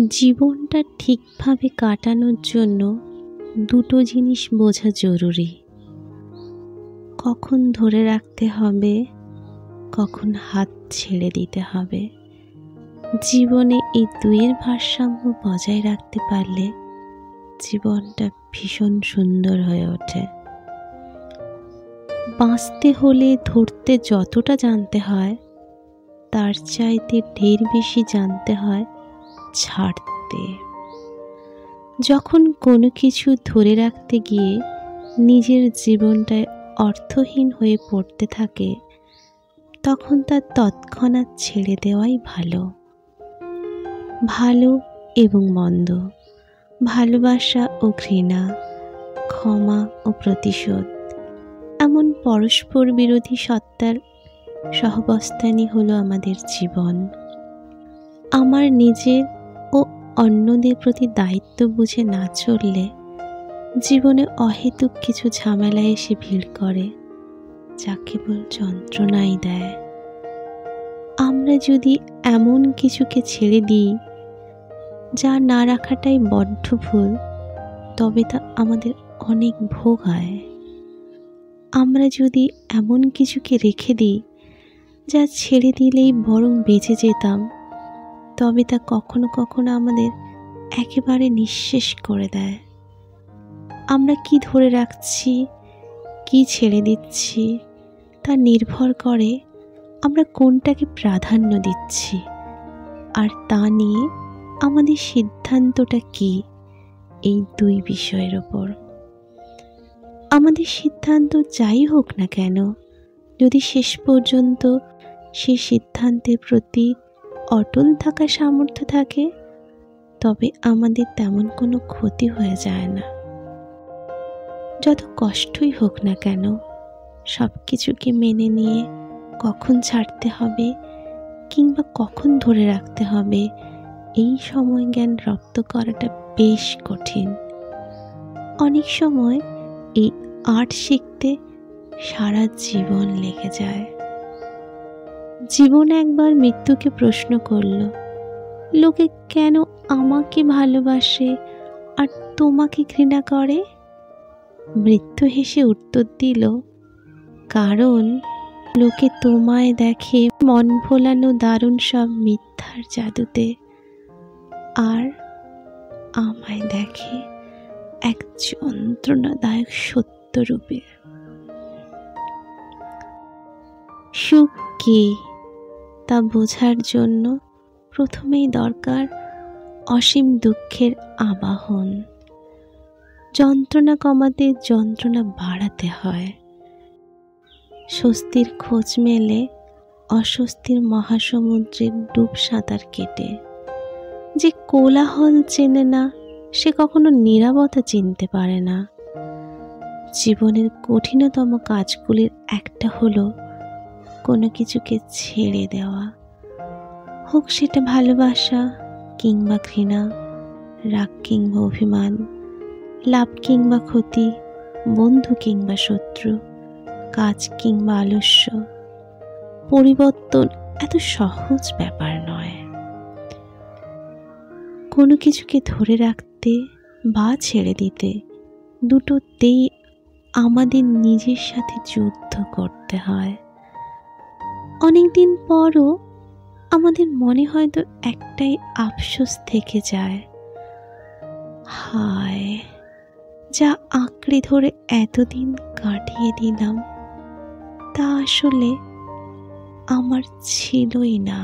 জীবনটা ঠিকভাবে কাটানোর জন্য দুটো জিনিস বোঝা জরুরি। কখন ধরে রাখতে হবে, কখন হাত ছেড়ে দিতে হবে। জীবনে এই দুইয়ের ভারসাম্য বজায় রাখতে পারলে জীবনটা ভীষণ সুন্দর হয়ে ওঠে। বাঁচতে হলে ধরতে যতটা জানতে হয়, তার চাইতে ঢের বেশি জানতে হয় ছাড়তে। যখন কোনো কিছু ধরে রাখতে গিয়ে নিজের জীবনটায় অর্থহীন হয়ে পড়তে থাকে, তখন তার তৎক্ষণাৎ ছেড়ে দেওয়াই ভালো। ভালো এবং মন্দ, ভালোবাসা ও ঘৃণা, ক্ষমা ও প্রতিশোধ, এমন পরস্পর বিরোধী সত্তার সহাবস্থানই হলো আমাদের জীবন। আমার নিজের ও অন্যদের প্রতি দায়িত্ব বুঝে না চললে জীবনে অহেতুক কিছু ঝামেলা এসে ভিড় করে, যা কেবল যন্ত্রণাই দেয়। আমরা যদি এমন কিছুকে ছেড়ে দিই যা না রাখাটাই বড্ড ভুল, তবে তা আমাদের অনেক ভোগ হয়। আমরা যদি এমন কিছুকে রেখে দিই যা ছেড়ে দিলেই বরং বেঁচে যেতাম, তবে তা কখনো কখনো আমাদের একেবারে নিঃশেষ করে দেয়। আমরা কি ধরে রাখছি, কি ছেড়ে দিচ্ছি, তা নির্ভর করে আমরা কোনটাকে প্রাধান্য দিচ্ছি, আর তা নিয়ে আমাদের সিদ্ধান্তটা কি, এই দুই বিষয়ের ওপর। আমাদের সিদ্ধান্ত যাই হোক না কেন, যদি শেষ পর্যন্ত সেই সিদ্ধান্তের প্রতি অটল থাকার সামর্থ্য থাকে, তবে আমাদের তেমন কোনো ক্ষতি হয়ে যায় না। যত কষ্টই হোক না কেন, সব কিছুকে মেনে নিয়ে কখন ছাড়তে হবে কিংবা কখন ধরে রাখতে হবে, এই সময় জ্ঞান রপ্ত করাটা বেশ কঠিন। অনেক সময় এই আর্ট শিখতে সারা জীবন লেগে যায়। জীবন একবার মৃত্যুকে প্রশ্ন করল, লোকে কেন আমাকে ভালোবাসে আর তোমাকে ঘৃণা করে? মৃত্যু হেসে উত্তর দিল, কারণ লোকে তোমায় দেখে মন ভোলানো দারুণ সব মিথ্যার জাদুতে, আর আমায় দেখে এক যন্ত্রণাদায়ক সত্যরূপে। সুখ কি তা বোঝার জন্য প্রথমেই দরকার অসীম দুঃখের আবাহন। যন্ত্রণা কমাতে যন্ত্রণা বাড়াতে হয়। স্বস্তির খোঁজ মেলে অস্বস্তির মহাসমুদ্রের ডুব সাঁতার কেটে। যে কোলাহল চেনে না, সে কখনো নীরবতা চিনতে পারে না। জীবনের কঠিনতম কাজগুলির একটা হলো কোনো কিছুকে ছেড়ে দেওয়া, হোক সেটা ভালোবাসা কিংবা ঘৃণা, রাগ কিংবা অভিমান, লাভ কিংবা ক্ষতি, বন্ধু কিংবা শত্রু, কাজ কিংবা আলস্য। পরিবর্তন এত সহজ ব্যাপার নয়। কোনো কিছুকে ধরে রাখতে বা ছেড়ে দিতে দুটোতেই আমাদের নিজের সাথে যুদ্ধ করতে হয়। অনেকদিন পরও আমাদের মনে হয়তো একটাই আফসোস থেকে যায়, হায়, যা আঁকড়ে ধরে এতদিন কাটিয়ে দিলাম তা আসলে আমার ছিলই না।